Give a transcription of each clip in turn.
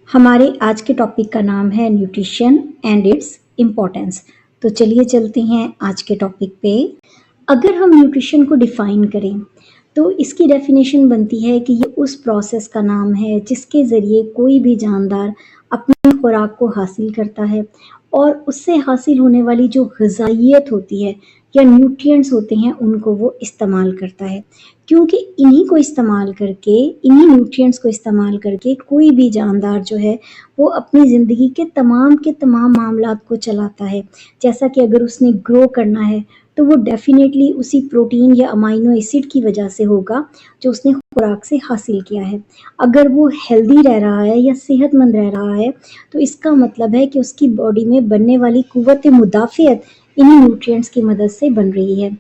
हमारे आज के टॉपिक का नाम है न्यूट्रिशन एंड इट्स इम्पोर्टेंस। तो चलिए चलते हैं आज के टॉपिक पे। अगर हम न्यूट्रिशन को डिफाइन करें तो इसकी डेफिनेशन बनती है कि ये उस प्रोसेस का नाम है जिसके ज़रिए कोई भी जानदार अपनी खुराक को हासिल करता है और उससे हासिल होने वाली जो ग़िज़ाइयत होती है या न्यूट्रिएंट्स होते हैं उनको वो इस्तेमाल करता है। क्योंकि इन्हीं को इस्तेमाल करके, इन्हीं न्यूट्रिएंट्स को इस्तेमाल करके कोई भी जानदार जो है वो अपनी ज़िंदगी के तमाम मामलात को चलाता है। जैसा कि अगर उसने ग्रो करना है तो वो डेफ़िनेटली उसी प्रोटीन या अमाइनो एसिड की वजह से होगा जो उसने खुराक से हासिल किया है। अगर वो हेल्दी रह रहा है या सेहतमंद रह रहा है तो इसका मतलब है कि उसकी बॉडी में बनने वाली कुव्वत मुदाफ़ियत इन्हीं न्यूट्रिएंट्स की मदद से बन रही है।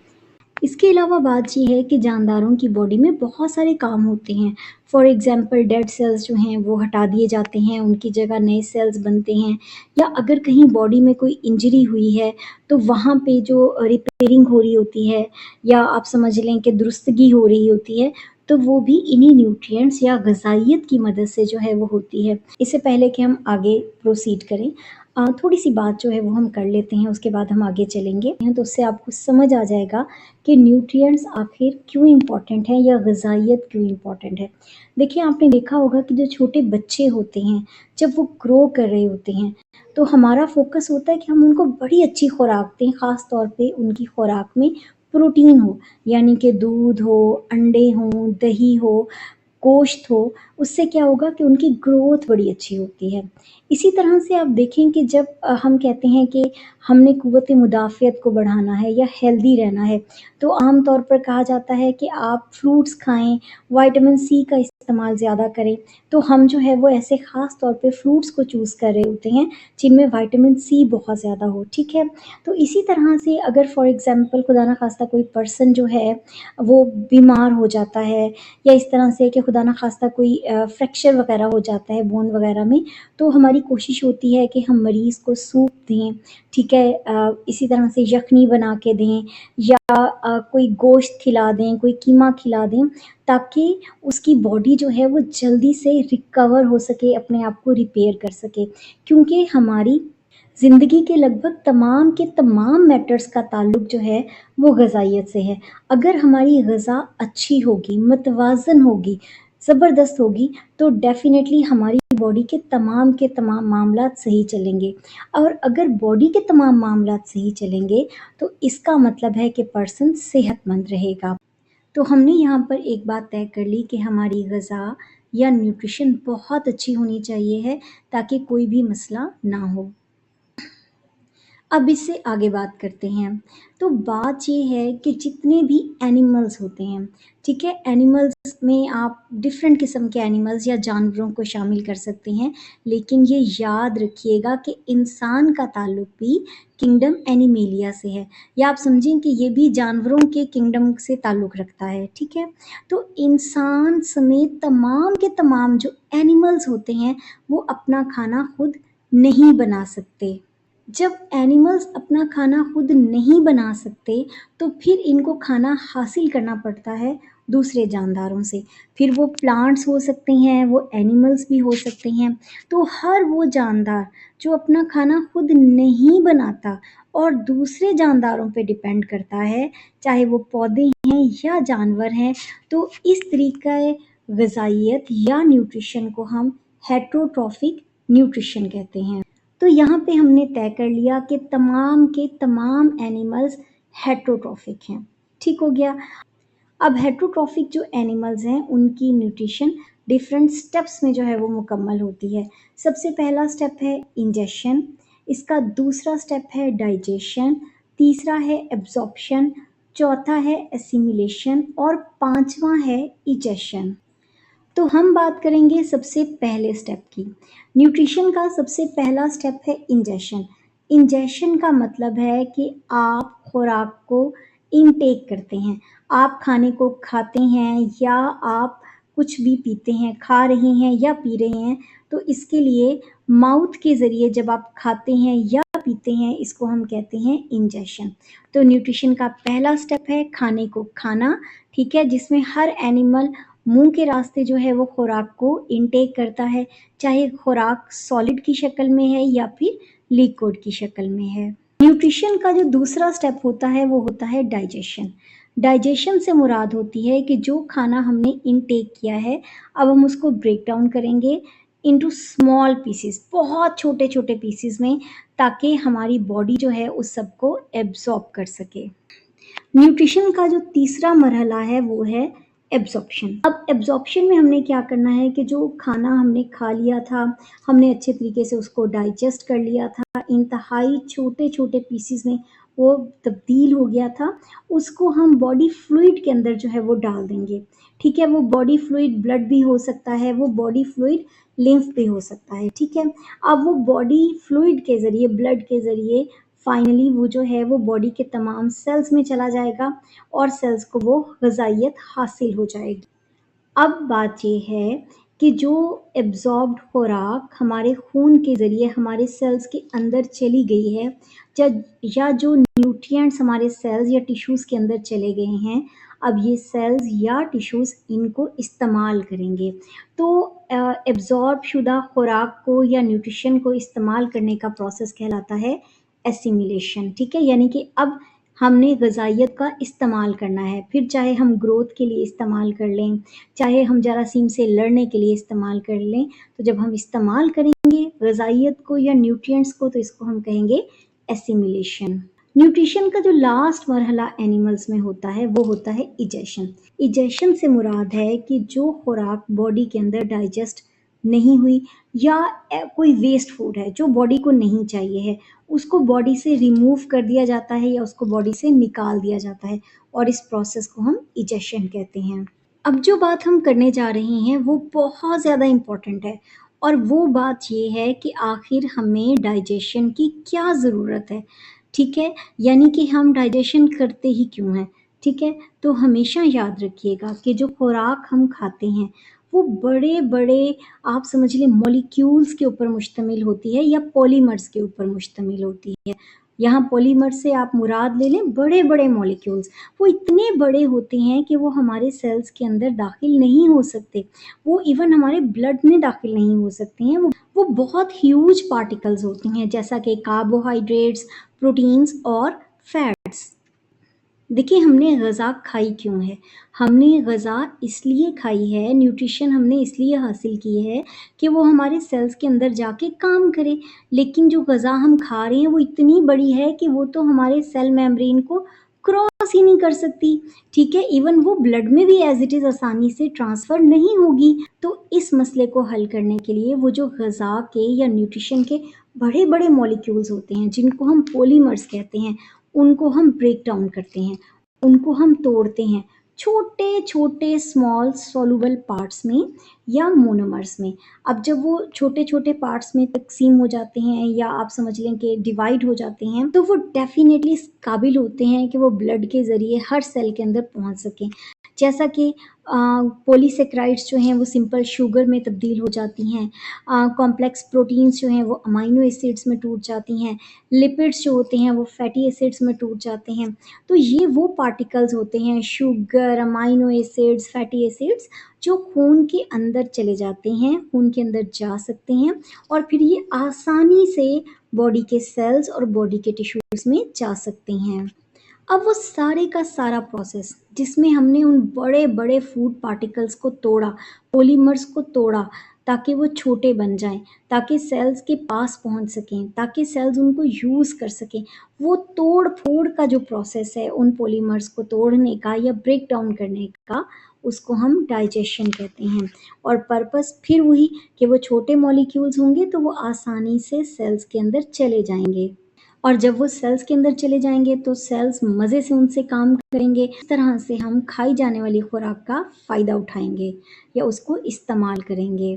इसके अलावा बात ये है कि जानदारों की बॉडी में बहुत सारे काम होते हैं। फॉर एग्ज़ाम्पल डेड सेल्स जो हैं वो हटा दिए जाते हैं, उनकी जगह नए सेल्स बनते हैं, या अगर कहीं बॉडी में कोई इंजरी हुई है तो वहाँ पे जो रिपेयरिंग हो रही होती है या आप समझ लें कि दुरुस्तगी हो रही होती है, तो वो भी इन्हीं न्यूट्रिएंट्स या ग़िज़ाइयत की मदद से जो है वो होती है। इससे पहले कि हम आगे प्रोसीड करें, थोड़ी-सी बात जो है वो हम कर लेते हैं, उसके बाद हम आगे चलेंगे। तो उससे आपको समझ आ जाएगा कि न्यूट्रिएंट्स आखिर क्यों इम्पोर्टेंट हैं या ग़िज़ाइयत क्यों इम्पोर्टेंट है। देखिए, आपने देखा होगा कि जो छोटे बच्चे होते हैं, जब वो ग्रो कर रहे होते हैं, तो हमारा फ़ोकस होता है कि हम उनको बड़ी अच्छी खुराक दें, ख़ास तौर पे उनकी खुराक में प्रोटीन हो, यानी कि दूध हो, अंडे हों, दही हो, गोश्त हो। उससे क्या होगा कि उनकी ग्रोथ बड़ी अच्छी होती है। इसी तरह से आप देखें कि जब हम कहते हैं कि हमने कुव्वत मुदाफ़ियत को बढ़ाना है या हेल्दी रहना है, तो आम तौर पर कहा जाता है कि आप फ्रूट्स खाएँ, विटामिन सी का इस्तेमाल ज़्यादा करें। तो हम जो है वो ऐसे ख़ास तौर पे फ्रूट्स को चूज़ कर रहे होते हैं जिनमें विटामिन सी बहुत ज़्यादा हो, ठीक है? तो इसी तरह से अगर फॉर एग्ज़ाम्पल खुदा ना ख़ास्ता कोई पर्सन जो है वो बीमार हो जाता है, या इस तरह से कि खुदा ना ख़ास्ता कोई फ्रैक्चर वग़ैरह हो जाता है बोन वग़ैरह में, तो हमारी कोशिश होती है कि हम मरीज़ को सूप दें, ठीक है? इसी तरह से यखनी बना के दें, या कोई गोश्त खिला दें, कोई कीमा खिला दें, ताकि उसकी बॉडी जो है वो जल्दी से रिकवर हो सके, अपने आप को रिपेयर कर सके। क्योंकि हमारी ज़िंदगी के लगभग तमाम के तमाम मैटर्स का ताल्लुक जो है वो ग़िज़ाइयत से है। अगर हमारी ग़िज़ा अच्छी होगी, मतवाज़न होगी, ज़बरदस्त होगी, तो डेफ़िनेटली हमारी बॉडी के तमाम मामलात सही चलेंगे। और अगर बॉडी के तमाम मामलात सही चलेंगे तो इसका मतलब है कि पर्सन सेहतमंद रहेगा। तो हमने यहाँ पर एक बात तय कर ली कि हमारी ग़िज़ा या न्यूट्रिशन बहुत अच्छी होनी चाहिए है, ताकि कोई भी मसला ना हो। अब इससे आगे बात करते हैं। तो बात ये है कि जितने भी एनिमल्स होते हैं, ठीक है? एनिमल्स में आप डिफ़रेंट किस्म के एनिमल्स या जानवरों को शामिल कर सकते हैं, लेकिन ये याद रखिएगा कि इंसान का ताल्लुक भी किंगडम एनिमेलिया से है, या आप समझें कि ये भी जानवरों के किंगडम से ताल्लुक रखता है, ठीक है? तो इंसान समेत तमाम के तमाम जो एनिमल्स होते हैं, वो अपना खाना खुद नहीं बना सकते। जब एनिमल्स अपना खाना खुद नहीं बना सकते तो फिर इनको खाना हासिल करना पड़ता है दूसरे जानदारों से। फिर वो प्लांट्स हो सकते हैं, वो एनिमल्स भी हो सकते हैं। तो हर वो जानदार जो अपना खाना खुद नहीं बनाता और दूसरे जानदारों पे डिपेंड करता है, चाहे वो पौधे हैं या जानवर हैं, तो इस तरीक़ा ग़िज़ाइयत या न्यूट्रिशन को हम हेटेरोट्रॉफिक न्यूट्रिशन कहते हैं। तो यहाँ पे हमने तय कर लिया कि तमाम के तमाम एनिमल्स हेटेरोट्रॉफिक हैं, ठीक हो गया? अब हेटेरोट्रॉफिक जो एनिमल्स हैं उनकी न्यूट्रिशन डिफरेंट स्टेप्स में जो है वो मुकम्मल होती है। सबसे पहला स्टेप है इंजेशन, इसका दूसरा स्टेप है डाइजेशन, तीसरा है एब्ज़ॉर्प्शन, चौथा है एसिमिलेशन और पाँचवां है इजेशन। तो हम बात करेंगे सबसे पहले स्टेप की। न्यूट्रिशन का सबसे पहला स्टेप है इंजेशन। इंजेशन का मतलब है कि आप खुराक को इनटेक करते हैं। आप खाने को खाते हैं या आप कुछ भी पीते हैं, खा रहे हैं या पी रहे हैं, तो इसके लिए माउथ के ज़रिए जब आप खाते हैं या पीते हैं, इसको हम कहते हैं इंजेशन। तो न्यूट्रिशन का पहला स्टेप है खाने को खाना, ठीक है? जिसमें हर एनिमल मुंह के रास्ते जो है वो खुराक को इनटेक करता है, चाहे खुराक सॉलिड की शक्ल में है या फिर लिक्विड की शक्ल में है। न्यूट्रिशन का जो दूसरा स्टेप होता है वो होता है डाइजेशन। डाइजेशन से मुराद होती है कि जो खाना हमने इनटेक किया है, अब हम उसको ब्रेक डाउन करेंगे इनटू स्मॉल पीसेस, बहुत छोटे छोटे पीसेस में, ताकि हमारी बॉडी जो है उस सबको एब्जॉर्ब कर सके। न्यूट्रिशन का जो तीसरा मरहला है वो है एब्जॉर्प्शन। अब एब्जॉर्प्शन में हमने क्या करना है कि जो खाना हमने खा लिया था, हमने अच्छे तरीके से उसको डाइजेस्ट कर लिया था, इंतहाई छोटे छोटे पीसेस में वो तब्दील हो गया था, उसको हम बॉडी फ्लूइड के अंदर जो है वो डाल देंगे। ठीक है, वो बॉडी फ्लूइड ब्लड भी हो सकता है, वो बॉडी फ्लूइड लिम्फ भी हो सकता है। ठीक है, अब वो बॉडी फ्लूइड के ज़रिए, ब्लड के ज़रिए फाइनली वो जो है वो बॉडी के तमाम सेल्स में चला जाएगा और सेल्स को वो ग़िज़ाइयत हासिल हो जाएगी। अब बात ये है कि जो एब्ज़ॉर्ब्ड खुराक हमारे खून के ज़रिए हमारे सेल्स के अंदर चली गई है, या जो न्यूट्रिएंट्स हमारे सेल्स या टिश्यूज़ के अंदर चले गए हैं, अब ये सेल्स या टिश्यूज़ इनको इस्तेमाल करेंगे। तो एब्ज़ॉर्ब शुदा खुराक को या न्यूट्रिशन को इस्तेमाल करने का प्रोसेस कहलाता है एसिमिलेशन। ठीक है, यानी कि अब हमने ग़िज़ाइयत का इस्तेमाल करना है, फिर चाहे हम ग्रोथ के लिए इस्तेमाल कर लें, चाहे हम जरासीम से लड़ने के लिए इस्तेमाल कर लें, तो जब हम इस्तेमाल करेंगे ग़िज़ाइयत को या न्यूट्रिएंट्स को, तो इसको हम कहेंगे एसिमिलेशन। न्यूट्रिशन का जो लास्ट मरहला एनिमल्स में होता है वो होता है इजेशन। इजेशन से मुराद है कि जो खुराक बॉडी के अंदर डाइजेस्ट नहीं हुई या कोई वेस्ट फूड है जो बॉडी को नहीं चाहिए है, उसको बॉडी से रिमूव कर दिया जाता है या उसको बॉडी से निकाल दिया जाता है, और इस प्रोसेस को हम इजेशन कहते हैं। अब जो बात हम करने जा रहे हैं वो बहुत ज़्यादा इम्पोर्टेंट है, और वो बात ये है कि आखिर हमें डाइजेशन की क्या ज़रूरत है। ठीक है, यानी कि हम डाइजेशन करते ही क्यों हैं। ठीक है, तो हमेशा याद रखिएगा कि जो खुराक हम खाते हैं वो बड़े बड़े, आप समझ लें, मॉलिक्यूल्स के ऊपर मुश्तमिल होती है या पॉलीमर्स के ऊपर मुश्तमिल होती है। यहाँ पॉलीमर से आप मुराद ले लें बड़े बड़े मॉलिक्यूल्स। वो इतने बड़े होते हैं कि वो हमारे सेल्स के अंदर दाखिल नहीं हो सकते, वो इवन हमारे ब्लड में दाखिल नहीं हो सकते हैं। वो बहुत ह्यूज पार्टिकल्स होते हैं, जैसा कि कार्बोहाइड्रेट्स, प्रोटीन्स और फैट्स। देखिए, हमने ग़िज़ा खाई क्यों है? हमने ग़िज़ा इसलिए खाई है, न्यूट्रिशन हमने इसलिए हासिल की है कि वो हमारे सेल्स के अंदर जाके काम करे। लेकिन जो ग़िज़ा हम खा रहे हैं वो इतनी बड़ी है कि वो तो हमारे सेल मेम्ब्रेन को क्रॉस ही नहीं कर सकती। ठीक है, इवन वो ब्लड में भी एज़ इट इज़ आसानी से ट्रांसफ़र नहीं होगी। तो इस मसले को हल करने के लिए वो जो ग़िज़ा के या न्यूट्रिशन के बड़े-बड़े मॉलिक्यूल्स होते हैं, जिनको हम पॉलीमर्स कहते हैं, उनको हम ब्रेक डाउन करते हैं, उनको हम तोड़ते हैं छोटे छोटे स्मॉल सॉल्युबल पार्ट्स में या मोनोमर्स में। अब जब वो छोटे छोटे पार्ट्स में तकसीम हो जाते हैं या आप समझ लें कि डिवाइड हो जाते हैं, तो वो डेफिनेटली इस काबिल होते हैं कि वो ब्लड के ज़रिए हर सेल के अंदर पहुंच सकें। जैसा कि पॉलीसेक्राइड्स जो हैं वो सिंपल शुगर में तब्दील हो जाती हैं, कॉम्प्लेक्स प्रोटीन्स जो हैं वो अमाइनो एसिड्स में टूट जाती हैं, लिपिड्स जो होते हैं वो फैटी एसिड्स में टूट जाते हैं। तो ये वो पार्टिकल्स होते हैं, sugar, amino acids, fatty acids, जो खून के अंदर चले जाते हैं, खून के अंदर जा सकते हैं और फिर ये आसानी से बॉडी के सेल्स और बॉडी के टिश्यूज़ में जा सकते हैं। अब वो सारे का सारा प्रोसेस जिसमें हमने उन बड़े-बड़े फूड पार्टिकल्स को तोड़ा, पॉलीमर्स को तोड़ा, ताकि वो छोटे बन जाएँ, ताकि सेल्स के पास पहुँच सकें, ताकि सेल्स उनको यूज़ कर सकें। वो तोड़-फोड़ का जो प्रोसेस है उन पॉलीमर्स को तोड़ने का या ब्रेक डाउन करने का, उसको हम डाइजेशन कहते हैं। और पर्पस फिर वही कि वो छोटे मॉलिक्यूल्स होंगे तो वो आसानी से सेल्स के अंदर चले जाएँगे। और जब वो सेल्स के अंदर चले जाएँगे तो सेल्स मज़े से उनसे काम करेंगे। इस तरह से हम खाई जाने वाली खुराक का फ़ायदा उठाएँगे या उसको इस्तेमाल करेंगे।